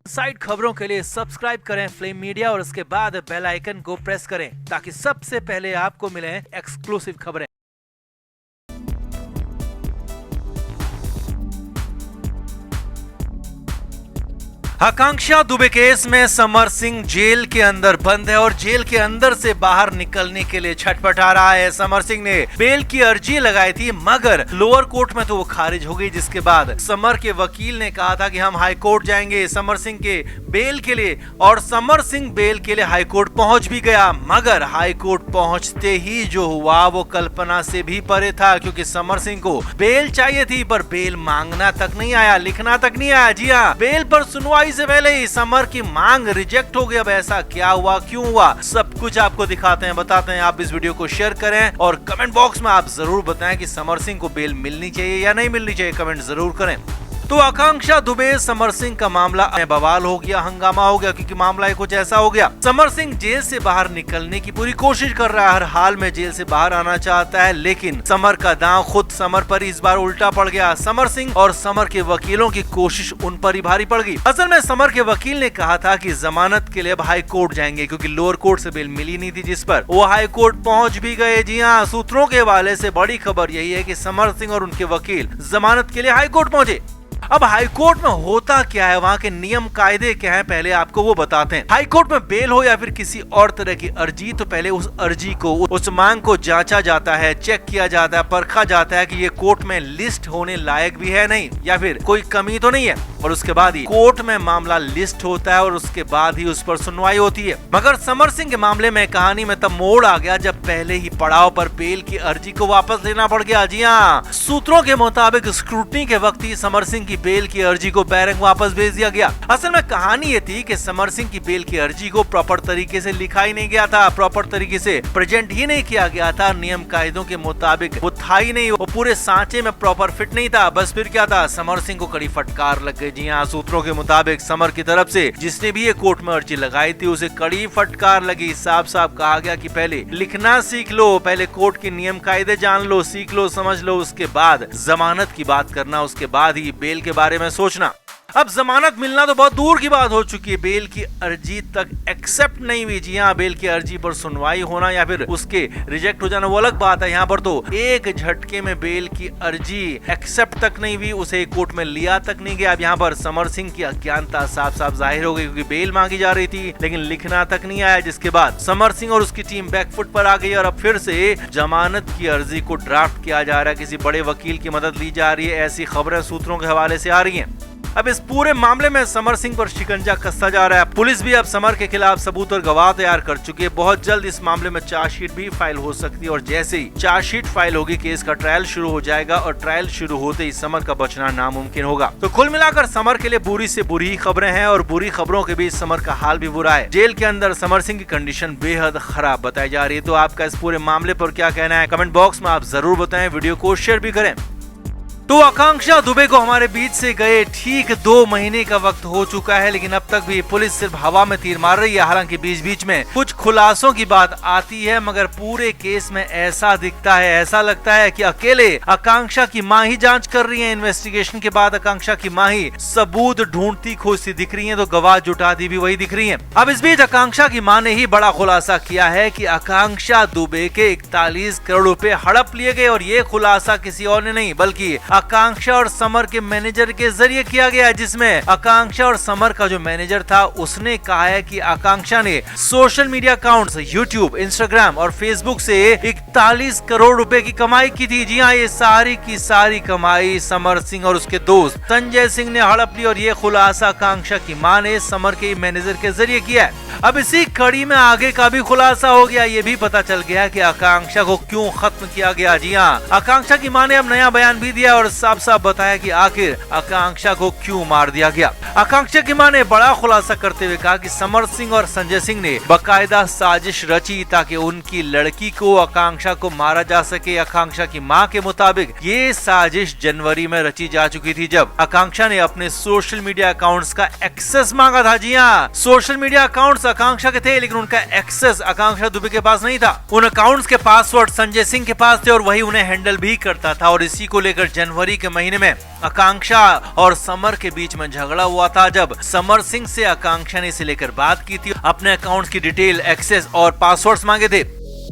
Side खबरों के लिए सब्सक्राइब करें फ्लेम मीडिया और उसके बाद बेल आइकन को प्रेस करें ताकि सबसे पहले आपको मिले एक्सक्लूसिव खबरें। आकांक्षा दुबे केस में समर सिंह जेल के अंदर बंद है और जेल के अंदर से बाहर निकलने के लिए छटपटा रहा है। समर सिंह ने बेल की अर्जी लगाई थी मगर लोअर कोर्ट में तो वो खारिज हो गई, जिसके बाद समर के वकील ने कहा था कि हम हाई कोर्ट जाएंगे समर सिंह के बेल के लिए, और समर सिंह बेल के लिए हाई कोर्ट पहुंच भी गया। मगर हाई कोर्ट पहुंचते ही जो हुआ वो कल्पना से भी परे था, क्योंकि समर सिंह को बेल चाहिए थी पर बेल मांगना तक नहीं आया, लिखना तक नहीं आया। जी हाँ, बेल पर सुनवाई से पहले ही समर की मांग रिजेक्ट हो गई। अब ऐसा क्या हुआ, क्यों हुआ, सब कुछ आपको दिखाते हैं, बताते हैं। आप इस वीडियो को शेयर करें और कमेंट बॉक्स में आप जरूर बताएं कि समर सिंह को बेल मिलनी चाहिए या नहीं मिलनी चाहिए, कमेंट जरूर करें। तो आकांक्षा दुबे समर सिंह का मामला बवाल हो गया, हंगामा हो गया, क्योंकि मामला कुछ ऐसा हो गया। समर सिंह जेल से बाहर निकलने की पूरी कोशिश कर रहा है, हर हाल में जेल से बाहर आना चाहता है, लेकिन समर का दांव खुद समर पर इस बार उल्टा पड़ गया। समर सिंह और समर के वकीलों की कोशिश उन पर ही भारी पड़ गई। असल में समर के वकील ने कहा था कि जमानत के लिए अब हाई कोर्ट जाएंगे, क्योंकि लोअर कोर्ट से बेल मिली नहीं थी, जिस पर वो हाई कोर्ट पहुंच भी गए। जी हाँ, सूत्रों के हवाले से बड़ी खबर यही है कि समर सिंह और उनके वकील जमानत के लिए हाई कोर्ट पहुंचे। अब हाई कोर्ट में होता क्या है, वहाँ के नियम कायदे क्या हैं, पहले आपको वो बताते हैं। हाई कोर्ट में बेल हो या फिर किसी और तरह की अर्जी, तो पहले उस अर्जी को, उस मांग को जांचा जाता है, चेक किया जाता है, परखा जाता है कि ये कोर्ट में लिस्ट होने लायक भी है नहीं, या फिर कोई कमी तो नहीं है, और उसके बाद ही कोर्ट में मामला लिस्ट होता है और उसके बाद ही उस पर सुनवाई होती है। मगर समर सिंह के मामले में कहानी में तब मोड़ आ गया जब पहले ही पड़ाव पर बेल की अर्जी को वापस लेना पड़ गया। जी हाँ, सूत्रों के मुताबिक स्क्रूटनी के वक्त ही समर सिंह की बेल की अर्जी को बैरक वापस भेज दिया गया। असल में कहानी ये थी कि समर सिंह की बेल की अर्जी को प्रॉपर तरीके से लिखा ही नहीं गया था, प्रॉपर तरीके से प्रेजेंट ही नहीं किया गया था, नियम कायदों के मुताबिक वो था ही नहीं, वो पूरे सांचे में प्रॉपर फिट नहीं था। बस फिर क्या था, समर सिंह को कड़ी फटकार लग गई। जी हाँ, सूत्रों के मुताबिक समर की तरफ से जिसने भी ये कोर्ट में अर्जी लगाई थी उसे कड़ी फटकार लगी। साफ साफ कहा गया कि पहले लिखना सीख लो, पहले कोर्ट के नियम कायदे जान लो, सीख लो, समझ लो, उसके बाद जमानत की बात करना, उसके बाद ही बेल के बारे में सोचना। अब जमानत मिलना तो बहुत दूर की बात हो चुकी है, बेल की अर्जी तक एक्सेप्ट नहीं हुई। जी हाँ, बेल की अर्जी पर सुनवाई होना या फिर उसके रिजेक्ट हो जाना वो अलग बात है। यहाँ पर तो एक झटके में बेल की अर्जी एक्सेप्ट तक नहीं हुई, उसे कोर्ट में लिया तक नहीं गया। अब यहाँ पर समर सिंह की अज्ञानता साफ साफ जाहिर हो गई, क्योंकि बेल मांगी जा रही थी लेकिन लिखना तक नहीं आया, जिसके बाद समर सिंह और उसकी टीम बैकफुट पर आ गई और अब फिर से जमानत की अर्जी को ड्राफ्ट किया जा रहा है, किसी बड़े वकील की मदद ली जा रही है, ऐसी खबरें सूत्रों के हवाले से आ रही है। अब इस पूरे मामले में समर सिंह पर शिकंजा कसता जा रहा है। पुलिस भी अब समर के खिलाफ सबूत और गवाह तैयार कर चुकी है। बहुत जल्द इस मामले में चार्जशीट भी फाइल हो सकती है और जैसे ही चार्जशीट फाइल होगी केस का ट्रायल शुरू हो जाएगा और ट्रायल शुरू होते ही समर का बचना नामुमकिन होगा। तो कुल मिलाकर समर के लिए बुरी से बुरी खबरें हैं और बुरी खबरों के बीच समर का हाल भी बुरा है। जेल के अंदर समर सिंह की कंडीशन बेहद खराब बताई जा रही है। तो आपका इस पूरे मामले पर क्या कहना है, कमेंट बॉक्स में आप जरूर बताएं, वीडियो को शेयर भी करें। तो आकांक्षा दुबे को हमारे बीच से गए ठीक 2 महीने का वक्त हो चुका है, लेकिन अब तक भी पुलिस सिर्फ हवा में तीर मार रही है। हालांकि बीच बीच में कुछ खुलासों की बात आती है, मगर पूरे केस में ऐसा दिखता है, ऐसा लगता है कि अकेले आकांक्षा की मां ही जांच कर रही है। इन्वेस्टिगेशन के बाद आकांक्षा की मां ही सबूत ढूंढती खोजती दिख रही है, तो गवाह जुटाती भी वही दिख रही है। अब इस बीच आकांक्षा की मां ने ही बड़ा खुलासा किया है कि आकांक्षा दुबे के 41 करोड़ रुपए हड़प लिए गए, और ये खुलासा किसी और ने नहीं बल्कि आकांक्षा और समर के मैनेजर के जरिए किया गया, जिसमें आकांक्षा और समर का जो मैनेजर था उसने कहा है कि आकांक्षा ने social media accounts YouTube, Instagram और फेसबुक से 41 करोड़ रुपए की कमाई की थी। जी हाँ, ये सारी की सारी कमाई समर सिंह और उसके दोस्त संजय सिंह ने हड़प ली, और ये खुलासा आकांक्षा की मां ने समर के मैनेजर के जरिए किया है। अब इसी कड़ी में आगे का भी खुलासा हो गया, ये भी पता चल गया कि आकांक्षा को क्यों खत्म किया गया। जी हाँ, आकांक्षा की मां ने अब नया बयान भी दिया और साफ साफ बताया कि आखिर आकांक्षा को क्यों मार दिया गया। आकांक्षा की मां ने बड़ा खुलासा करते हुए कहा कि समर सिंह और संजय सिंह ने बाकायदा साजिश रची ताकि उनकी लड़की को, आकांक्षा को मारा जा सके। आकांक्षा की मां के मुताबिक ये साजिश जनवरी में रची जा चुकी थी, जब आकांक्षा ने अपने सोशल मीडिया अकाउंट्स का एक्सेस मांगा था। जी हाँ, सोशल मीडिया अकाउंट्स आकांक्षा के थे, लेकिन उनका एक्सेस आकांक्षा दुबे के पास नहीं था। उन अकाउंट्स के पासवर्ड संजय सिंह के पास थे और वही उन्हें हैंडल भी करता था, और इसी को लेकर जनवरी जनवरी के महीने में आकांक्षा और समर के बीच में झगड़ा हुआ था, जब समर सिंह से आकांक्षा ने इसे लेकर बात की थी, अपने अकाउंट्स की डिटेल, एक्सेस और पासवर्ड्स मांगे थे।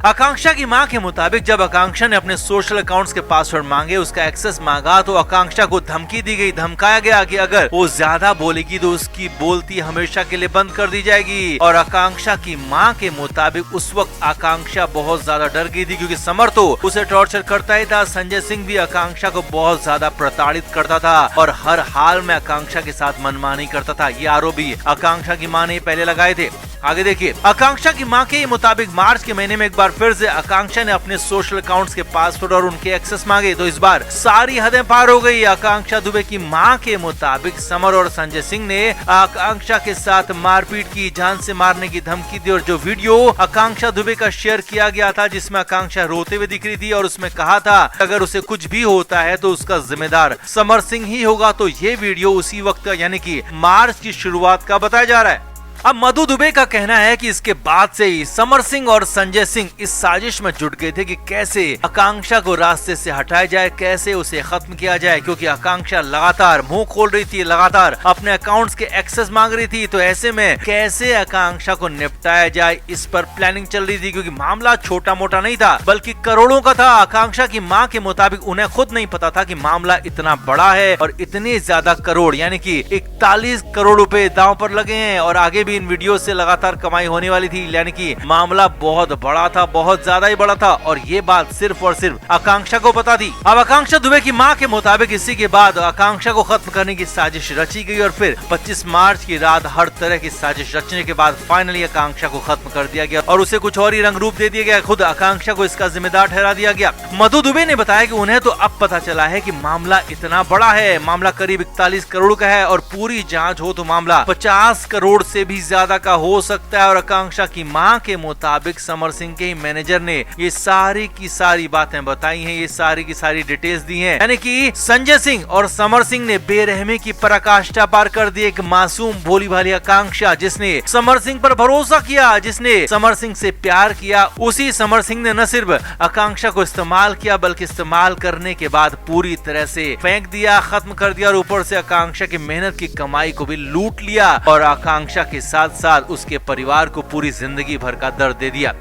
आकांक्षा की मां के मुताबिक जब आकांक्षा ने अपने सोशल अकाउंट्स के पासवर्ड मांगे, उसका एक्सेस मांगा, तो आकांक्षा को धमकी दी गई, धमकाया गया कि अगर वो ज्यादा बोलेगी तो उसकी बोलती हमेशा के लिए बंद कर दी जाएगी। और आकांक्षा की मां के मुताबिक उस वक्त आकांक्षा बहुत ज्यादा डर गई थी, क्योंकि समर तो उसे टॉर्चर करता ही था, संजय सिंह भी आकांक्षा को बहुत ज्यादा प्रताड़ित करता था और हर हाल में आकांक्षा के साथ मनमानी करता था। ये आरोप भी आकांक्षा की मां ने पहले लगाए थे। आगे देखिए, आकांक्षा की मां के मुताबिक मार्च के महीने में एक बार फिर से आकांक्षा ने अपने सोशल अकाउंट्स के पासवर्ड और उनके एक्सेस मांगे, तो इस बार सारी हदें पार हो गई। आकांक्षा दुबे की मां के मुताबिक समर और संजय सिंह ने आकांक्षा के साथ मारपीट की, जान से मारने की धमकी दी, और जो वीडियो आकांक्षा दुबे का शेयर किया गया था जिसमें आकांक्षा रोते हुए दिख रही थी और उसमें कहा था अगर उसे कुछ भी होता है तो उसका जिम्मेदार समर सिंह ही होगा, तो ये वीडियो उसी वक्त का यानी कि मार्च की शुरुआत का बताया जा रहा है। अब मधु दुबे का कहना है कि इसके बाद से ही समर सिंह और संजय सिंह इस साजिश में जुट गए थे कि कैसे आकांक्षा को रास्ते से हटाया जाए, कैसे उसे खत्म किया जाए, क्योंकि आकांक्षा लगातार मुंह खोल रही थी, लगातार अपने अकाउंट्स के एक्सेस मांग रही थी। तो ऐसे में कैसे आकांक्षा को निपटाया जाए, इस पर प्लानिंग चल रही थी, क्योंकि मामला छोटा मोटा नहीं था बल्कि करोड़ों का था। आकांक्षा की मां के मुताबिक उन्हें खुद नहीं पता था कि मामला इतना बड़ा है और इतने ज्यादा करोड़ यानी कि 41 करोड़ रुपए दांव पर लगे हैं और आगे भी इन वीडियो से लगातार कमाई होने वाली थी, यानी कि मामला बहुत बड़ा था, बहुत ज्यादा ही बड़ा था। और ये बात सिर्फ और सिर्फ आकांक्षा को पता थी। अब आकांक्षा दुबे की मां के मुताबिक इसी के बाद आकांक्षा को खत्म करने की साजिश रची गई और फिर 25 मार्च की रात हर तरह की साजिश रचने के बाद फाइनली आकांक्षा को खत्म कर दिया गया और उसे कुछ और ही रंग रूप दे दिया गया। खुद आकांक्षा को इसका जिम्मेदार ठहरा दिया गया। मधु दुबे ने बताया कि उन्हें तो अब पता चला है कि मामला इतना बड़ा है, मामला करीब 41 करोड़ का है और पूरी जांच हो तो मामला 50 करोड़ से भी ज्यादा का हो सकता है। और आकांक्षा की मां के मुताबिक समर सिंह के मैनेजर ने ये सारी की सारी बातें बताई हैं, ये सारी की सारी डिटेल्स दी हैं, यानी कि संजय सिंह और समर सिंह ने बेरहमी की पराकाष्ठा पार कर दी। एक मासूम भोली भाली आकांक्षा जिसने समर सिंह पर भरोसा किया, जिसने समर सिंह से प्यार किया, उसी समर सिंह ने न सिर्फ आकांक्षा को इस्तेमाल किया बल्कि इस्तेमाल करने के बाद पूरी तरह से फेंक दिया, खत्म कर दिया और ऊपर से आकांक्षा की मेहनत की कमाई को भी लूट लिया और आकांक्षा के साथ साथ उसके परिवार को पूरी जिंदगी भर का दर्द दे दिया।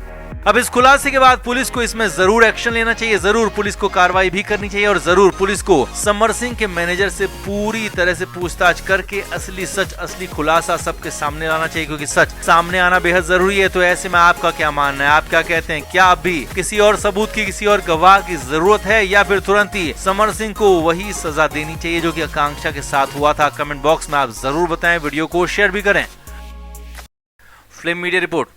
अब इस खुलासे के बाद पुलिस को इसमें जरूर एक्शन लेना चाहिए, जरूर पुलिस को कार्रवाई भी करनी चाहिए और जरूर पुलिस को समर सिंह के मैनेजर से पूरी तरह से पूछताछ करके असली सच, असली खुलासा सबके सामने लाना चाहिए, क्योंकि सच सामने आना बेहद जरूरी है। तो ऐसे में आपका क्या मानना है, आप क्या कहते हैं? क्या अब भी किसी और सबूत की, किसी और गवाह की जरूरत है या फिर तुरंत ही समर सिंह को वही सजा देनी चाहिए जो कि आकांक्षा के साथ हुआ था? कमेंट बॉक्स में आप जरूर बताएं, वीडियो को शेयर भी करें। Film media report.